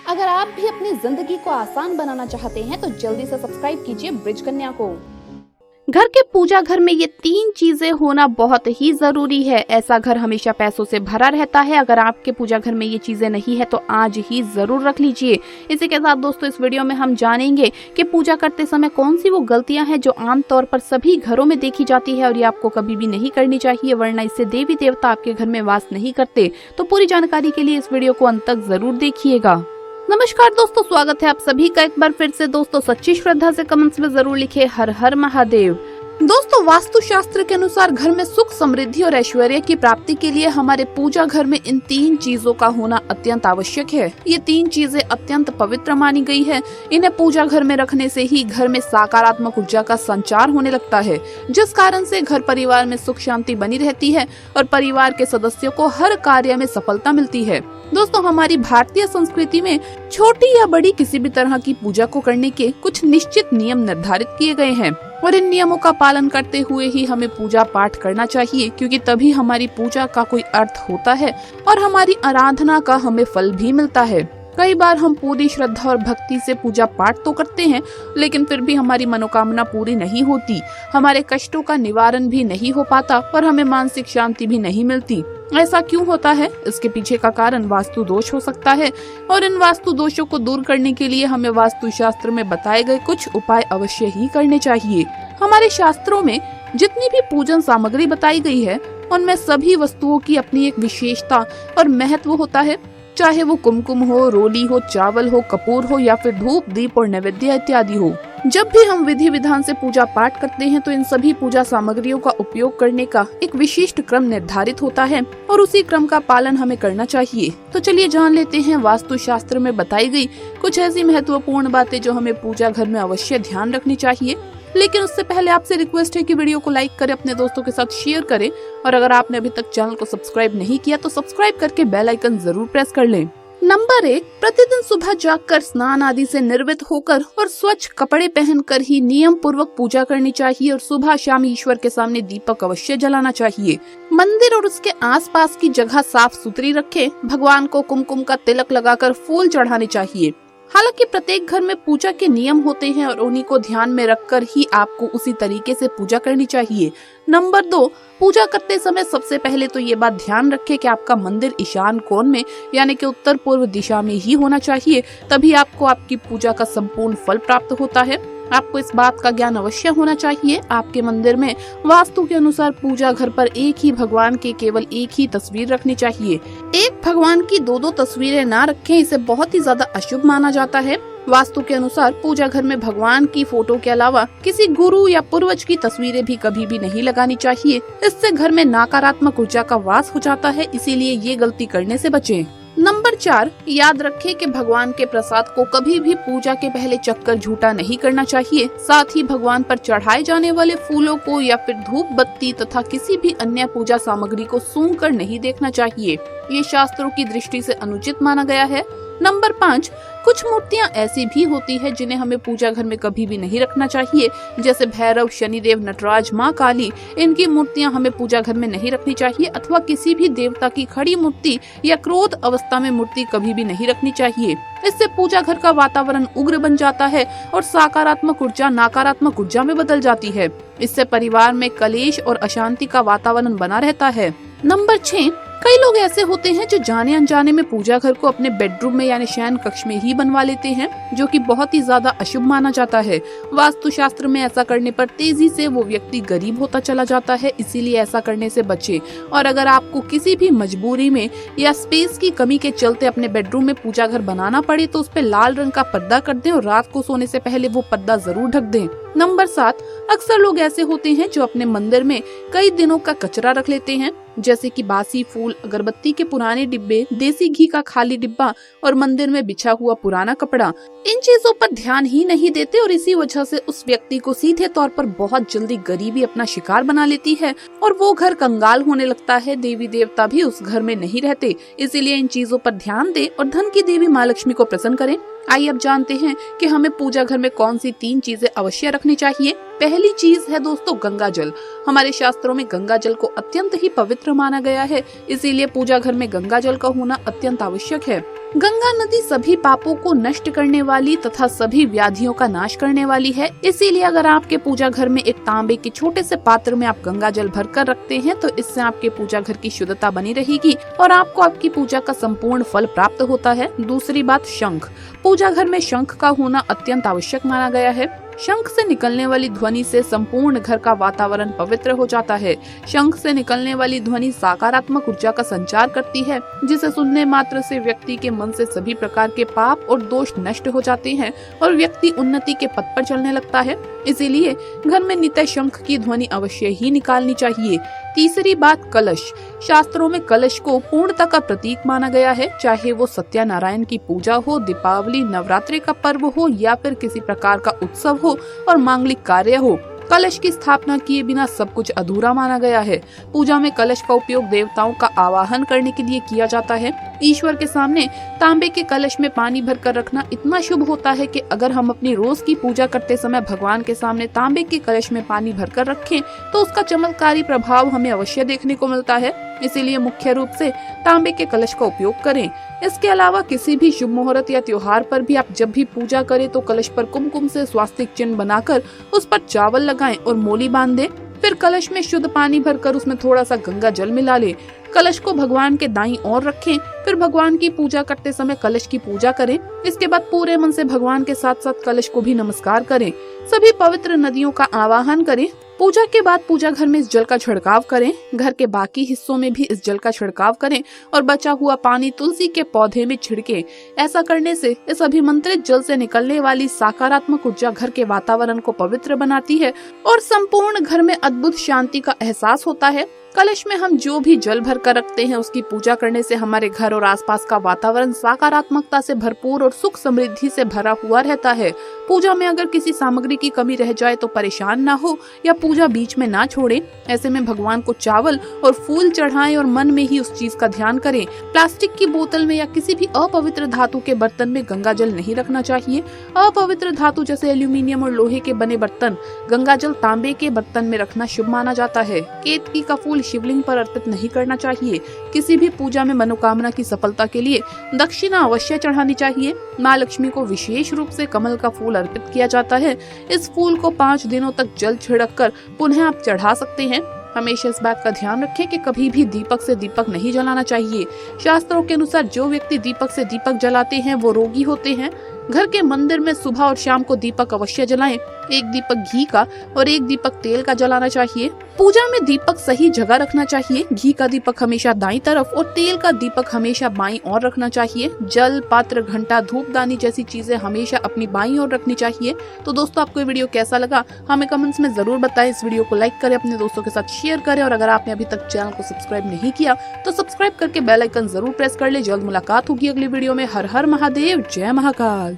अगर आप भी अपनी जिंदगी को आसान बनाना चाहते हैं तो जल्दी से सब्सक्राइब कीजिए ब्रिज कन्या को। घर के पूजा घर में ये 3 चीजें होना बहुत ही जरूरी है। ऐसा घर हमेशा पैसों से भरा रहता है। अगर आपके पूजा घर में ये चीजें नहीं है तो आज ही जरूर रख लीजिए। इसी के साथ दोस्तों इस वीडियो में हम जानेंगे कि पूजा करते समय कौन सी वो गलतियां हैं जो आमतौर पर सभी घरों में देखी जाती है और ये आपको कभी भी नहीं करनी चाहिए, वरना इससे देवी देवता आपके घर में वास नहीं करते। तो पूरी जानकारी के लिए इस वीडियो को अंत तक जरूर देखिएगा। नमस्कार दोस्तों, स्वागत है आप सभी का एक बार फिर से। दोस्तों सच्ची श्रद्धा से कमेंट्स में जरूर लिखे हर हर महादेव। दोस्तों वास्तु शास्त्र के अनुसार घर में सुख, समृद्धि और ऐश्वर्य की प्राप्ति के लिए हमारे पूजा घर में इन 3 चीजों का होना अत्यंत आवश्यक है। ये 3 चीजें अत्यंत पवित्र मानी गई है। इन्हें पूजा घर में रखने से ही घर में सकारात्मक ऊर्जा का संचार होने लगता है, जिस कारण से घर परिवार में सुख शांति बनी रहती है और परिवार के सदस्यों को हर कार्य में सफलता मिलती है। दोस्तों हमारी भारतीय संस्कृति में छोटी या बड़ी किसी भी तरह की पूजा को करने के कुछ निश्चित नियम निर्धारित किए गए हैं और इन नियमों का पालन करते हुए ही हमें पूजा पाठ करना चाहिए, क्योंकि तभी हमारी पूजा का कोई अर्थ होता है और हमारी आराधना का हमें फल भी मिलता है। कई बार हम पूरी श्रद्धा और भक्ति से पूजा पाठ तो करते हैं, लेकिन फिर भी हमारी मनोकामना पूरी नहीं होती, हमारे कष्टों का निवारण भी नहीं हो पाता और हमें मानसिक शांति भी नहीं मिलती। ऐसा क्यों होता है? इसके पीछे का कारण वास्तु दोष हो सकता है और इन वास्तु दोषों को दूर करने के लिए हमें वास्तु शास्त्र में बताए गए कुछ उपाय अवश्य ही करने चाहिए। हमारे शास्त्रों में जितनी भी पूजन सामग्री बताई गई है उनमें सभी वस्तुओं की अपनी एक विशेषता और महत्व होता है, चाहे वो कुमकुम हो, रोली हो, चावल हो, कपूर हो या फिर धूप, दीप और नैवेद्य इत्यादि हो। जब भी हम विधि विधान से पूजा पाठ करते हैं तो इन सभी पूजा सामग्रियों का उपयोग करने का एक विशिष्ट क्रम निर्धारित होता है और उसी क्रम का पालन हमें करना चाहिए। तो चलिए जान लेते हैं वास्तु शास्त्र में बताई गई कुछ ऐसी महत्वपूर्ण बातें जो हमें पूजा घर में अवश्य ध्यान रखनी चाहिए। लेकिन उससे पहले आपसे रिक्वेस्ट है कि वीडियो को लाइक करें, अपने दोस्तों के साथ शेयर करें और अगर आपने अभी तक चैनल को सब्सक्राइब नहीं किया तो सब्सक्राइब करके बेल आइकन जरूर प्रेस कर लें। नंबर 1, प्रतिदिन सुबह जागकर स्नान आदि से निर्वृत्त होकर और स्वच्छ कपड़े पहनकर ही नियम पूर्वक पूजा करनी चाहिए और सुबह शाम ईश्वर के सामने दीपक अवश्य जलाना चाहिए। मंदिर और उसके आसपास की जगह साफ सुथरी रखें। भगवान को कुमकुम का तिलक लगाकर फूल चढ़ाने चाहिए। हालांकि प्रत्येक घर में पूजा के नियम होते हैं और उन्हीं को ध्यान में रखकर ही आपको उसी तरीके से पूजा करनी चाहिए। नंबर 2, पूजा करते समय सबसे पहले तो ये बात ध्यान रखें कि आपका मंदिर ईशान कोण में यानी कि उत्तर पूर्व दिशा में ही होना चाहिए, तभी आपको आपकी पूजा का संपूर्ण फल प्राप्त होता है। आपको इस बात का ज्ञान अवश्य होना चाहिए। आपके मंदिर में वास्तु के अनुसार पूजा घर पर एक ही भगवान के केवल एक ही तस्वीर रखनी चाहिए। एक भगवान की 2-2 तस्वीरें ना रखें, इसे बहुत ही ज्यादा अशुभ माना जाता है। वास्तु के अनुसार पूजा घर में भगवान की फोटो के अलावा किसी गुरु या पूर्वज की तस्वीरें भी कभी भी नहीं लगानी चाहिए। इससे घर में नकारात्मक ऊर्जा का वास हो जाता है, इसीलिए ये गलती करने से बचें। नंबर 4, याद रखें कि भगवान के प्रसाद को कभी भी पूजा के पहले चक्कर झूठा नहीं करना चाहिए। साथ ही भगवान पर चढ़ाए जाने वाले फूलों को या फिर धूप बत्ती तथा किसी भी अन्य पूजा सामग्री को सूंघ कर नहीं देखना चाहिए। ये शास्त्रों की दृष्टि से अनुचित माना गया है। नंबर 5, कुछ मूर्तियां ऐसी भी होती है जिन्हें हमें पूजा घर में कभी भी नहीं रखना चाहिए, जैसे भैरव, शनिदेव, नटराज, माँ काली। इनकी मूर्तियां हमें पूजा घर में नहीं रखनी चाहिए अथवा किसी भी देवता की खड़ी मूर्ति या क्रोध अवस्था में मूर्ति कभी भी नहीं रखनी चाहिए। इससे पूजा घर का वातावरण उग्र बन जाता है और सकारात्मक ऊर्जा नकारात्मक ऊर्जा में बदल जाती है। इससे परिवार में कलेश और अशांति का वातावरण बना रहता है। नंबर 6, कई लोग ऐसे होते हैं जो जाने अनजाने में पूजा घर को अपने बेडरूम में यानी शयन कक्ष में ही बनवा लेते हैं, जो कि बहुत ही ज्यादा अशुभ माना जाता है। वास्तु शास्त्र में ऐसा करने पर तेजी से वो व्यक्ति गरीब होता चला जाता है, इसीलिए ऐसा करने से बचे। और अगर आपको किसी भी मजबूरी में या स्पेस की कमी के चलते अपने बेडरूम में पूजा घर बनाना पड़े तो उस पे लाल रंग का पर्दा कर दें और रात को सोने से पहले वो पर्दा जरूर ढक दें। नंबर 7, अक्सर लोग ऐसे होते हैं जो अपने मंदिर में कई दिनों का कचरा रख लेते हैं, जैसे कि बासी फूल, अगरबत्ती के पुराने डिब्बे, देसी घी का खाली डिब्बा और मंदिर में बिछा हुआ पुराना कपड़ा। इन चीजों पर ध्यान ही नहीं देते और इसी वजह से उस व्यक्ति को सीधे तौर पर बहुत जल्दी गरीबी अपना शिकार बना लेती है और वो घर कंगाल होने लगता है। देवी देवता भी उस घर में नहीं रहते, इसीलिए इन चीजों पर ध्यान दें और धन की देवी माँ लक्ष्मी को प्रसन्न करें। आइए अब जानते हैं कि हमें पूजा घर में कौन सी 3 चीजें अवश्य रखनी चाहिए। पहली चीज है दोस्तों गंगा जल। हमारे शास्त्रों में गंगा जल को अत्यंत ही पवित्र माना गया है, इसीलिए पूजा घर में गंगा जल का होना अत्यंत आवश्यक है। गंगा नदी सभी पापों को नष्ट करने वाली तथा सभी व्याधियों का नाश करने वाली है, इसीलिए अगर आपके पूजा घर में एक तांबे के छोटे से पात्र में आप गंगा जल भर कर रखते हैं तो इससे आपके पूजा घर की शुद्धता बनी रहेगी और आपको आपकी पूजा का संपूर्ण फल प्राप्त होता है। दूसरी बात, शंख। पूजा घर में शंख का होना अत्यंत आवश्यक माना गया है। शंख से निकलने वाली ध्वनि से संपूर्ण घर का वातावरण पवित्र हो जाता है। शंख से निकलने वाली ध्वनि सकारात्मक ऊर्जा का संचार करती है, जिसे सुनने मात्र से व्यक्ति के मन से सभी प्रकार के पाप और दोष नष्ट हो जाते हैं और व्यक्ति उन्नति के पथ पर चलने लगता है। इसीलिए घर में नित्य शंख की ध्वनि अवश्य ही निकालनी चाहिए। तीसरी बात, कलश। शास्त्रों में कलश को पूर्णता का प्रतीक माना गया है, चाहे वो सत्यनारायण की पूजा हो, दीपावली, नवरात्रि का पर्व हो या फिर किसी प्रकार का उत्सव हो और मांगलिक कार्य हो। कलश की स्थापना किए बिना सब कुछ अधूरा माना गया है। पूजा में कलश का उपयोग देवताओं का आवाहन करने के लिए किया जाता है। ईश्वर के सामने तांबे के कलश में पानी भरकर रखना इतना शुभ होता है कि अगर हम अपनी रोज की पूजा करते समय भगवान के सामने तांबे के कलश में पानी भरकर रखें तो उसका चमत्कारी प्रभाव हमें अवश्य देखने को मिलता है। इसीलिए मुख्य रूप से तांबे के कलश का उपयोग करें। इसके अलावा किसी भी शुभ मुहूर्त या त्योहार पर भी आप जब भी पूजा करें तो कलश पर कुमकुम से स्वास्तिक चिन्ह बनाकर उस पर चावल लगाएं और मोली बांध दें। फिर कलश में शुद्ध पानी भरकर उसमें थोड़ा सा गंगा जल मिला लें। कलश को भगवान के दाईं ओर रखें। फिर भगवान की पूजा करते समय कलश की पूजा करें। इसके बाद पूरे मन से भगवान के साथ साथ कलश को भी नमस्कार करें। सभी पवित्र नदियों का आवाहन करें। पूजा के बाद पूजा घर में इस जल का छिड़काव करें। घर के बाकी हिस्सों में भी इस जल का छिड़काव करें और बचा हुआ पानी तुलसी के पौधे में छिड़कें। ऐसा करने से इस अभिमंत्रित जल से निकलने वाली सकारात्मक ऊर्जा घर के वातावरण को पवित्र बनाती है और संपूर्ण घर में अद्भुत शांति का एहसास होता है। कलश में हम जो भी जल भर कर रखते हैं उसकी पूजा करने से हमारे घर और आसपास का वातावरण सकारात्मकता से भरपूर और सुख समृद्धि से भरा हुआ रहता है। पूजा में अगर किसी सामग्री की कमी रह जाए तो परेशान ना हो या पूजा बीच में ना छोड़ें। ऐसे में भगवान को चावल और फूल चढ़ाएं और मन में ही उस चीज का ध्यान करें। प्लास्टिक की बोतल में या किसी भी अपवित्र धातु के बर्तन में गंगा जल नहीं रखना चाहिए। अपवित्र धातु जैसे एल्यूमिनियम और लोहे के बने बर्तन, गंगा जल तांबे के बर्तन में रखना शुभ माना जाता है। केतकी का फूल शिवलिंग पर अर्पित नहीं करना चाहिए। किसी भी पूजा में मनोकामना की सफलता के लिए दक्षिणा अवश्य चढ़ानी चाहिए। माँ लक्ष्मी को विशेष रूप से कमल का फूल अर्पित किया जाता है। इस फूल को 5 दिनों तक जल छिड़क कर पुनः आप चढ़ा सकते हैं। हमेशा इस बात का ध्यान रखें कि कभी भी दीपक से दीपक नहीं जलाना चाहिए। शास्त्रों के अनुसार जो व्यक्ति दीपक से दीपक जलाते हैं वो रोगी होते हैं। घर के मंदिर में सुबह और शाम को दीपक अवश्य जलाएं। एक दीपक घी का और एक दीपक तेल का जलाना चाहिए। पूजा में दीपक सही जगह रखना चाहिए। घी का दीपक हमेशा दाईं तरफ और तेल का दीपक हमेशा बाईं ओर रखना चाहिए। जल, पात्र, घंटा, धूपदानी जैसी चीजें हमेशा अपनी बाईं ओर रखनी चाहिए। तो दोस्तों, आपको ये वीडियो कैसा लगा हमें कमेंट्स में जरूर बताएं। इस वीडियो को लाइक करें, अपने दोस्तों के साथ शेयर करें और अगर आपने अभी तक चैनल को सब्सक्राइब नहीं किया तो सब्सक्राइब करके बेल आइकन जरूर प्रेस कर ले। जल्द मुलाकात होगी अगली वीडियो में। हर हर महादेव, जय महाकाल।